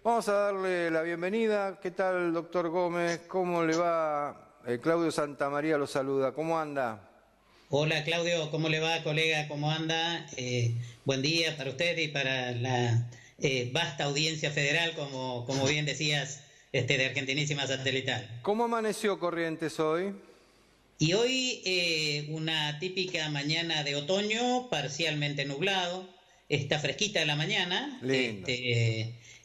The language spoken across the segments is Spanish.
Vamos a darle la bienvenida. ¿Qué tal, doctor Gómez? ¿Cómo le va? Claudio Santamaría lo saluda. ¿Cómo anda? Hola Claudio, ¿cómo le va, colega? ¿Cómo anda? Buen día para usted y para la vasta audiencia federal, como bien decías, de Argentinísima Satelital. ¿Cómo amaneció Corrientes hoy? Y hoy una típica mañana de otoño, parcialmente nublado, está fresquita la mañana, Lindo.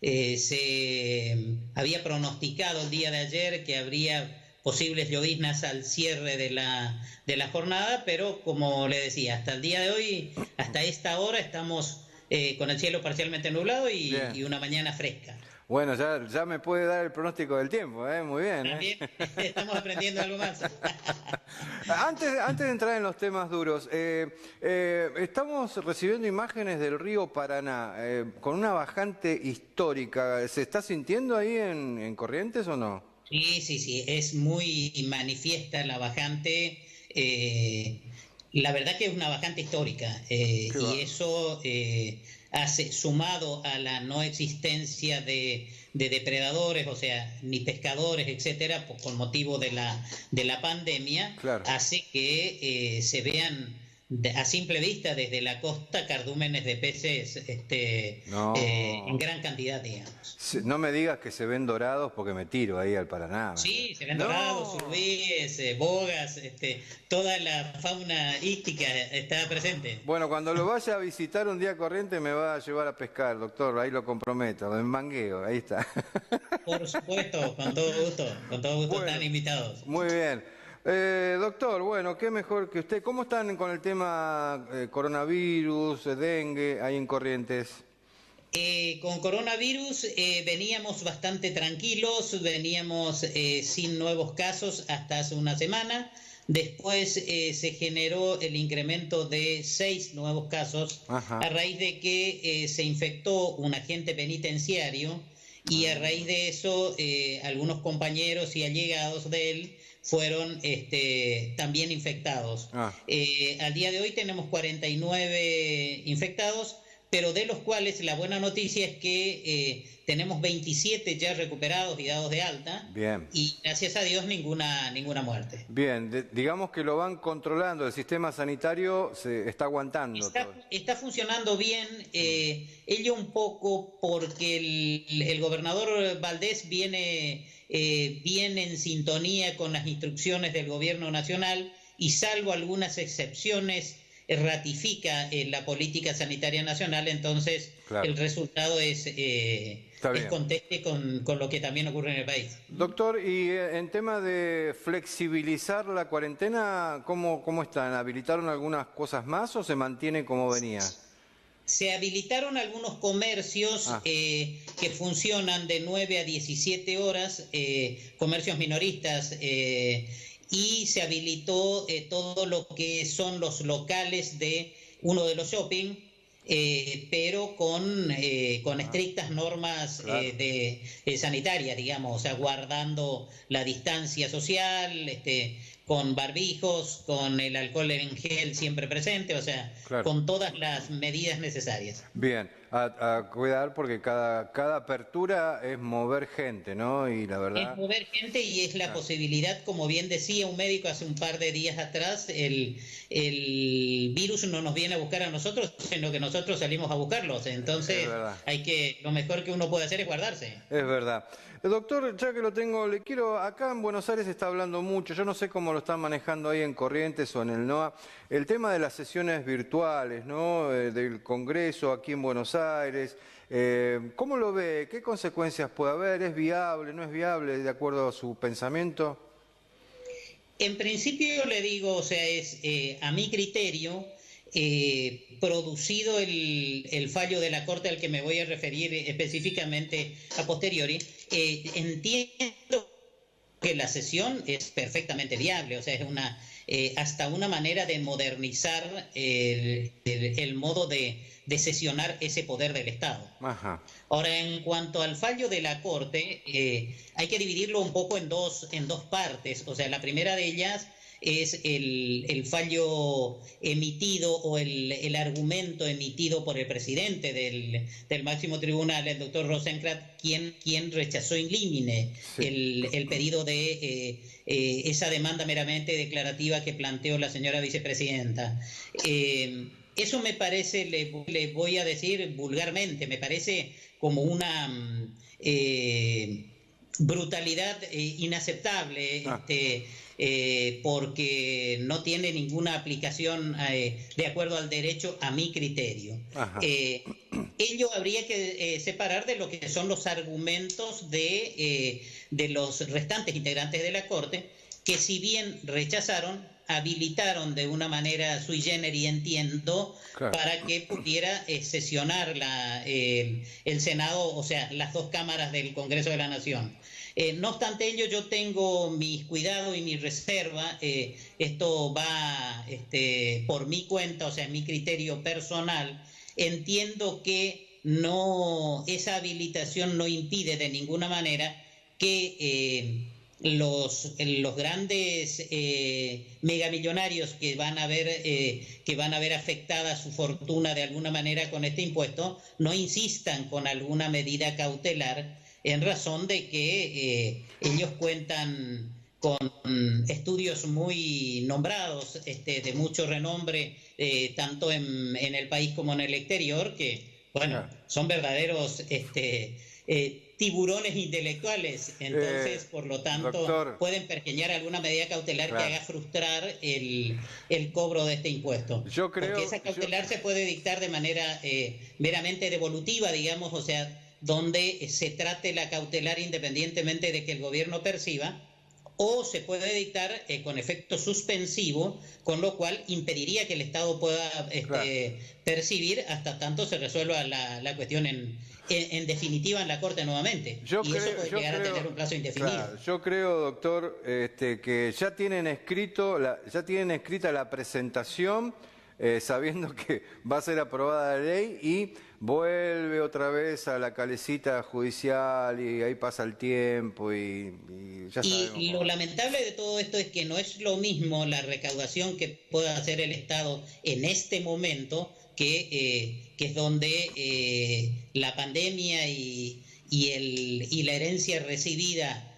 se había pronosticado el día de ayer que habría posibles lloviznas al cierre de la jornada, pero como le decía, hasta el día de hoy, hasta esta hora, estamos con el cielo parcialmente nublado y, Bien. y una mañana fresca. Bueno, ya me puede dar el pronóstico del tiempo, ¿eh? Muy bien, ¿eh? También estamos aprendiendo algo más. Antes de entrar en los temas duros, estamos recibiendo imágenes del río Paraná con una bajante histórica. ¿Se está sintiendo ahí en Corrientes o no? Sí, sí, sí, es muy manifiesta la bajante. La verdad que es una bajante histórica, Qué y bárbaro. eso hace, sumado a la no existencia de depredadores, o sea, ni pescadores, etcétera, con motivo de la pandemia, Claro. hace que se vean a simple vista desde la costa cardúmenes de peces en No. gran cantidad, digamos. No me digas que se ven dorados porque me tiro ahí al Paraná. Sí, se ven dorados, No. surubíes, bogas, toda la fauna ística está presente. Bueno, cuando lo vaya a visitar un día corriente me va a llevar a pescar, doctor, ahí lo comprometo, en mangueo, ahí está. Por supuesto, con todo gusto están Bueno, invitados. muy bien. Doctor, bueno, qué mejor que usted. ¿Cómo están con el tema coronavirus, dengue, ahí en Corrientes? Con coronavirus veníamos bastante tranquilos, veníamos sin nuevos casos hasta hace una semana. Después se generó el incremento de 6 nuevos casos a Ajá. raíz de que se infectó un agente penitenciario, y a raíz de eso algunos compañeros y allegados de él fueron también infectados. Ah, Al día de hoy tenemos 49 infectados, pero de los cuales la buena noticia es que tenemos 27 ya recuperados y dados de alta, bien. y gracias a Dios ninguna muerte. Bien, digamos que lo van controlando, el sistema sanitario se está aguantando Está, todo. está funcionando bien, Mm. ello un poco porque el gobernador Valdés viene en sintonía con las instrucciones del gobierno nacional, y salvo algunas excepciones ratifica la política sanitaria nacional. Entonces el Claro, resultado está es bien. conteste con lo que también ocurre en el país. Doctor, y en tema de flexibilizar la cuarentena, ¿cómo están? ¿Habilitaron algunas cosas más o se mantiene como venía? Se habilitaron algunos comercios Ah, que funcionan de 9 a 17 horas, comercios minoristas, y se habilitó todo lo que son los locales de uno de los shopping, pero con ah, estrictas normas claro. sanitarias, digamos, o sea, guardando la distancia social, con barbijos, con el alcohol en gel siempre presente, o sea, Claro. con todas las medidas necesarias. Bien, a cuidar porque cada apertura es mover gente, ¿no? Y la Es verdad, mover gente, y es la claro, posibilidad, como bien decía un médico hace un par de días atrás, el virus no nos viene a buscar a nosotros, sino que nosotros salimos a buscarlos. es Entonces, verdad. lo mejor que uno puede hacer es guardarse. Es verdad. Doctor, ya que lo tengo, le quiero, acá en Buenos Aires se está hablando mucho, yo no sé cómo lo están manejando ahí en Corrientes o en el NOA, el tema de las sesiones virtuales, ¿no? Del Congreso aquí en Buenos Aires. ¿Cómo lo ve? ¿Qué consecuencias puede haber? ¿Es viable? ¿No es viable de acuerdo a su pensamiento? En principio le digo, o sea, es a mi criterio, producido el fallo de la Corte al que me voy a referir específicamente a posteriori, entiendo que la sesión es perfectamente viable, o sea, es hasta una manera de modernizar el modo de sesionar ese poder del Estado. Ajá, Ahora, en cuanto al fallo de la Corte, hay que dividirlo un poco en dos partes. O sea, la primera de ellas es el fallo emitido o el argumento emitido por el presidente del máximo tribunal, el doctor Rosenkrantz, quien rechazó in limine el pedido de esa demanda meramente declarativa que planteó la señora vicepresidenta. Eso me parece, le voy a decir vulgarmente, me parece como una brutalidad inaceptable, porque no tiene ninguna aplicación de acuerdo al derecho a mi criterio. Ello habría que separar de lo que son los argumentos de los restantes integrantes de la Corte, que si bien rechazaron, habilitaron de una manera sui generis, entiendo, para que pudiera sesionar el Senado, o sea, las dos cámaras del Congreso de la Nación. No obstante ello, yo tengo mis cuidados y mi reserva. Esto va por mi cuenta, o sea, mi criterio personal. Entiendo que esa habilitación no impide de ninguna manera que los grandes megamillonarios que van a ver afectada su fortuna de alguna manera con este impuesto no insistan con alguna medida cautelar, en razón de que ellos cuentan con estudios muy nombrados, de mucho renombre, tanto en el país como en el exterior, que son verdaderos tiburones intelectuales. Entonces, por lo tanto, doctor, pueden pergeñar alguna medida cautelar que haga frustrar el cobro de este impuesto. Porque esa cautelar se puede dictar de manera meramente devolutiva, digamos, o sea, donde se trate la cautelar independientemente de que el gobierno perciba, o se puede dictar con efecto suspensivo, con lo cual impediría que el Estado pueda percibir hasta tanto se resuelva la cuestión en definitiva en la Corte nuevamente. Eso puede llegar a tener un plazo indefinido. Yo creo, doctor, que ya tienen escrita la presentación, sabiendo que va a ser aprobada la ley, y vuelve otra vez a la calecita judicial, y ahí pasa el tiempo y ya sabemos. Y lo lamentable de todo esto es que no es lo mismo la recaudación que pueda hacer el Estado en este momento, que es donde la pandemia y la herencia recibida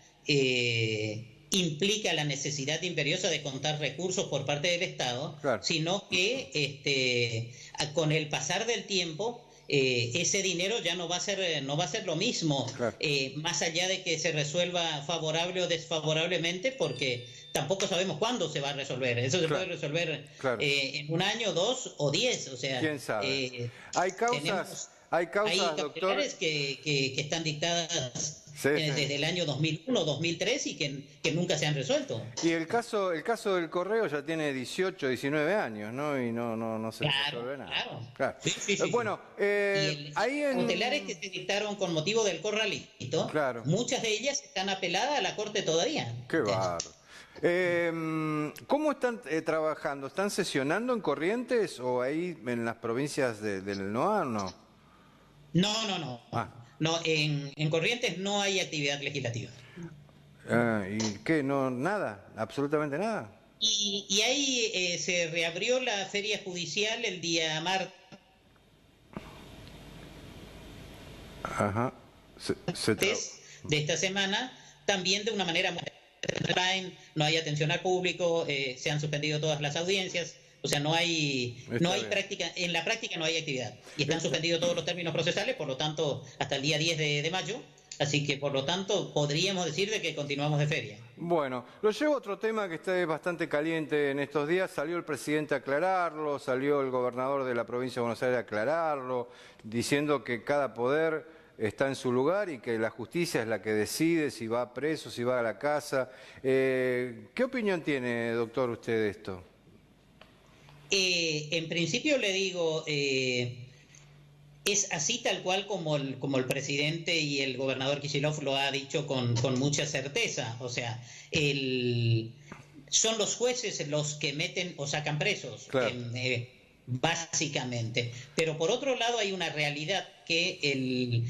implica la necesidad imperiosa de contar recursos por parte del Estado, sino que con el pasar del tiempo ese dinero ya no va a ser lo mismo, más allá de que se resuelva favorable o desfavorablemente, porque tampoco sabemos cuándo se va a resolver. Eso se puede resolver en 1 año, 2 o 10, o sea, ¿quién sabe? Hay causas, doctor, que están dictadas desde el año 2001, 2003 y que nunca se han resuelto. Y el caso del Correo ya tiene 18, 19 años, ¿no? Y no se resuelve nada. Claro. Sí. Bueno, ahí en cautelares que se dictaron con motivo del corralito, muchas de ellas están apeladas a la Corte todavía. Qué bárbaro. ¿Cómo están trabajando? ¿Están sesionando en Corrientes o ahí en las provincias del NOA o no? No. No, en Corrientes no hay actividad legislativa. ¿Y qué? No, nada, absolutamente nada. Y ahí se reabrió la feria judicial el día martes. De esta semana, también de una manera muy online, no hay atención al público, se han suspendido todas las audiencias. O sea, no hay práctica, en la práctica no hay actividad. Y están suspendidos todos los términos procesales, por lo tanto, hasta el día 10 de mayo. Así que, por lo tanto, podríamos decir de que continuamos de feria. Bueno, lo llevo a otro tema que está bastante caliente en estos días. Salió el presidente a aclararlo, salió el gobernador de la provincia de Buenos Aires a aclararlo, diciendo que cada poder está en su lugar y que la justicia es la que decide si va preso, si va a la casa. ¿Qué opinión tiene, doctor, usted de esto? En principio le digo, es así tal cual como el presidente y el gobernador Kicillof lo ha dicho con mucha certeza. O sea, son los jueces los que meten o sacan presos. básicamente. Pero por otro lado hay una realidad que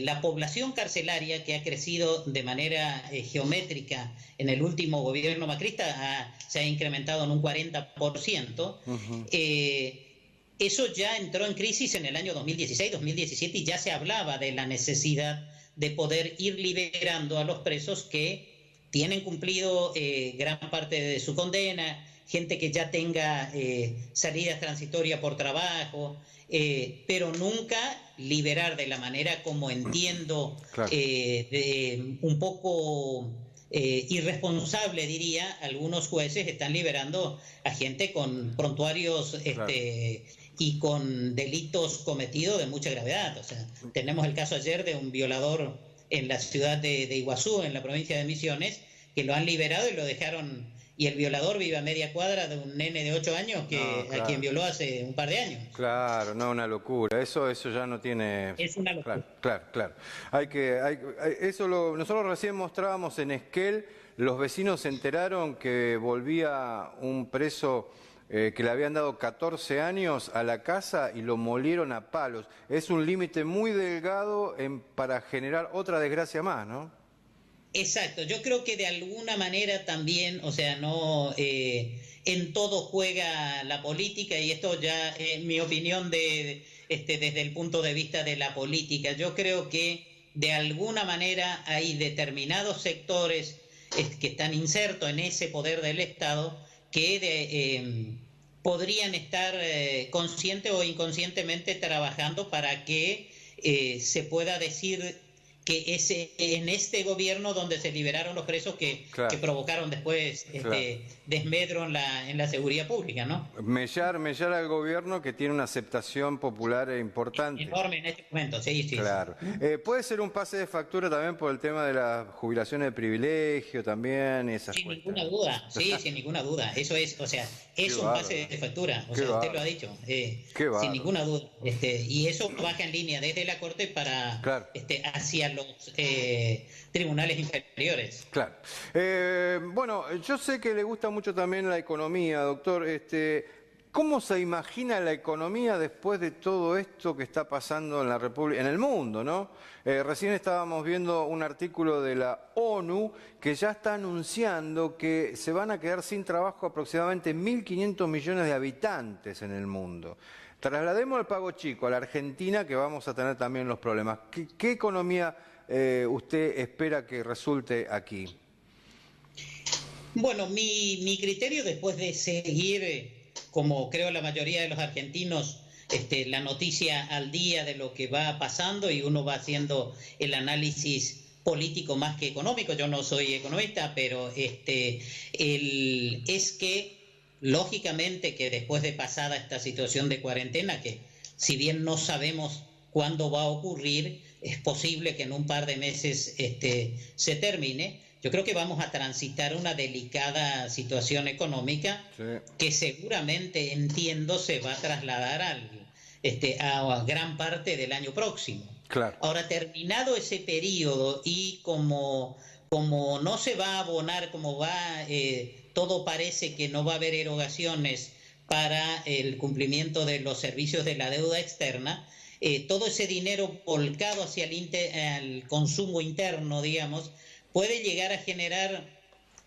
la población carcelaria, que ha crecido de manera geométrica en el último gobierno macrista, se ha incrementado en un 40%. Eso ya entró en crisis en el año 2016, 2017 y ya se hablaba de la necesidad de poder ir liberando a los presos que tienen cumplido gran parte de su condena, gente que ya tenga salidas transitorias por trabajo, pero nunca liberar de la manera como entiendo, Claro. un poco irresponsable, diría, algunos jueces están liberando a gente con prontuarios Claro. y con delitos cometidos de mucha gravedad. O sea, tenemos el caso ayer de un violador en la ciudad de Iguazú, en la provincia de Misiones, que lo han liberado y lo dejaron, y el violador vive a media cuadra de un nene de 8 años No, a quien violó hace un par de años. Claro, no, una locura. Eso ya no tiene. Es una locura. Claro. Nosotros recién mostrábamos en Esquel, los vecinos se enteraron que volvía un preso que le habían dado 14 años a la casa y lo molieron a palos. Es un límite muy delgado para generar otra desgracia más, ¿no? Exacto, yo creo que de alguna manera también, o sea, no en todo juega la política, y esto ya es mi opinión desde el punto de vista de la política. Yo creo que de alguna manera hay determinados sectores que están insertos en ese poder del Estado que podrían estar consciente o inconscientemente trabajando para que se pueda decir que es en este gobierno donde se liberaron los presos que provocaron después desmedro en la seguridad pública, ¿no? Mellar al gobierno, que tiene una aceptación popular importante. Enorme en este momento, sí. Claro. Puede ser un pase de factura también por el tema de las jubilaciones de privilegio también, esas Sin cuestiones. ninguna duda, sin ninguna duda. Eso es, o sea, es un pase de factura, o sea, usted lo ha dicho, sin ninguna duda. Y eso baja en línea desde la Corte para hacia los tribunales inferiores. Claro. Bueno, yo sé que le gusta mucho también la economía, doctor. ¿Cómo se imagina la economía después de todo esto que está pasando en la República, en el mundo, ¿no? Recién estábamos viendo un artículo de la ONU que ya está anunciando que se van a quedar sin trabajo aproximadamente 1.500 millones de habitantes en el mundo. Traslademos el pago chico a la Argentina, que vamos a tener también los problemas. ¿Qué economía usted espera que resulte aquí? Bueno, mi criterio, después de seguir, como creo la mayoría de los argentinos, la noticia al día de lo que va pasando, y uno va haciendo el análisis político más que económico. Yo no soy economista, pero es que lógicamente que después de pasada esta situación de cuarentena, que si bien no sabemos cuándo va a ocurrir, es posible que en un par de meses se termine. Yo creo que vamos a transitar una delicada situación económica que seguramente, entiendo, se va a trasladar a gran parte del año próximo. Claro. Ahora, terminado ese periodo y como no se va a abonar, todo parece que no va a haber erogaciones para el cumplimiento de los servicios de la deuda externa, todo ese dinero volcado hacia el consumo interno, digamos, puede llegar a generar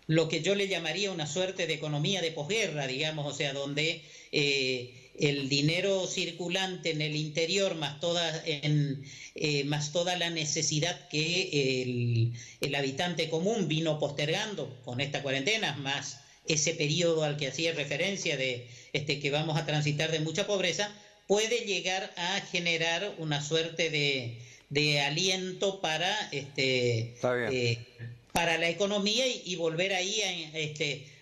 lo que yo le llamaría una suerte de economía de posguerra, digamos, o sea, donde el dinero circulante en el interior más toda la necesidad que el habitante común vino postergando con esta cuarentena, más ese periodo al que hacía referencia de que vamos a transitar de mucha pobreza, puede llegar a generar una suerte de aliento para la economía y volver ahí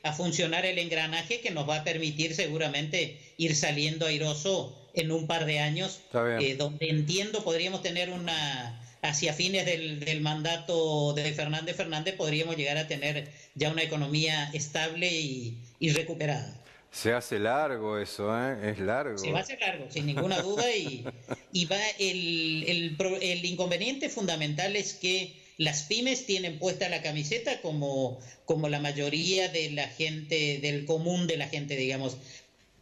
a funcionar el engranaje que nos va a permitir seguramente ir saliendo airoso en un par de años, donde entiendo podríamos tener hacia fines del mandato de Fernández podríamos llegar a tener ya una economía estable y recuperada. Se hace largo eso, ¿eh? Es largo. Se va a hacer largo, sin ninguna duda, y el inconveniente fundamental es que las pymes tienen puesta la camiseta como la mayoría de la gente, del común de la gente, digamos.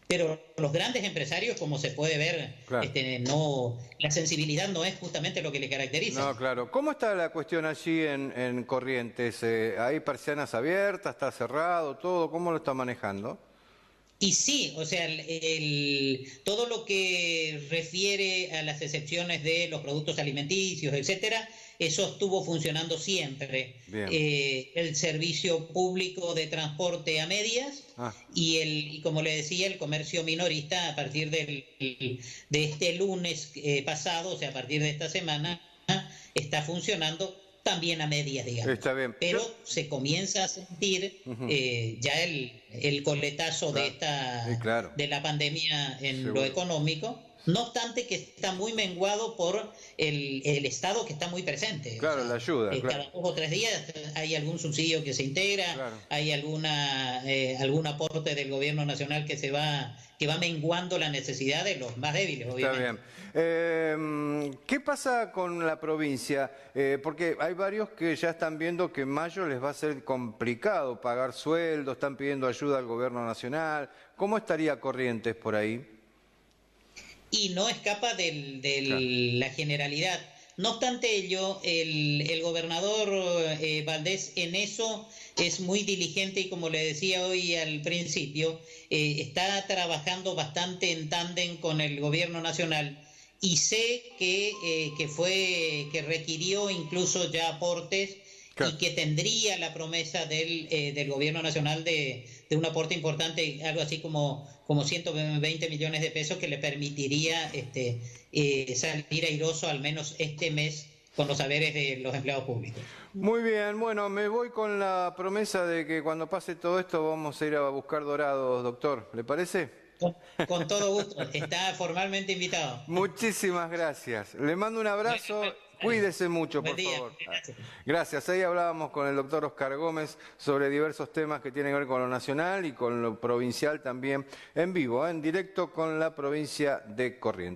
Pero los grandes empresarios, como se puede ver, Claro. no, la sensibilidad no es justamente lo que le caracteriza. No, claro. ¿Cómo está la cuestión allí en Corrientes? ¿Hay persianas abiertas? ¿Está cerrado todo? ¿Cómo lo está manejando? Y sí, o sea, todo lo que refiere a las excepciones de los productos alimenticios, etcétera, eso estuvo funcionando siempre. Bien. El servicio público de transporte a medias Ah, y como le decía, el comercio minorista a partir de este lunes pasado, o sea, a partir de esta semana, está funcionando también a medias, digamos. está bien. Pero se comienza a sentir Ujú, ya el coletazo claro. Sí, claro. de la pandemia en lo Seguro. económico, no obstante que está muy menguado por el Estado que está muy presente. O Claro, la sea, ayuda, claro. cada 2 o 3 días hay algún subsidio que se integra, Claro. hay algún aporte del gobierno nacional que va menguando la necesidad de los más débiles, Está obviamente. bien. ¿Qué pasa con la provincia? Porque hay varios que ya están viendo que en mayo les va a ser complicado pagar sueldos, están pidiendo ayuda al gobierno nacional. ¿Cómo estaría Corrientes por ahí? Y no escapa de Claro. la generalidad. No obstante ello, el gobernador Valdés en eso es muy diligente y como le decía hoy al principio, está trabajando bastante en tándem con el gobierno nacional y sé que requirió incluso ya aportes y Claro. que tendría la promesa del gobierno nacional de un aporte importante, algo así como 120 millones de pesos que le permitiría salir airoso al menos este mes con los saberes de los empleados públicos. Muy bien, bueno, me voy con la promesa de que cuando pase todo esto vamos a ir a buscar dorados, doctor. ¿Le parece? Con todo gusto, está formalmente invitado. Muchísimas gracias. Le mando un Bueno, abrazo. bueno, Cuídese mucho, buen por día. favor. Gracias. Gracias. Ahí hablábamos con el doctor Oscar Gómez sobre diversos temas que tienen que ver con lo nacional y con lo provincial también, en vivo, en directo con la provincia de Corrientes.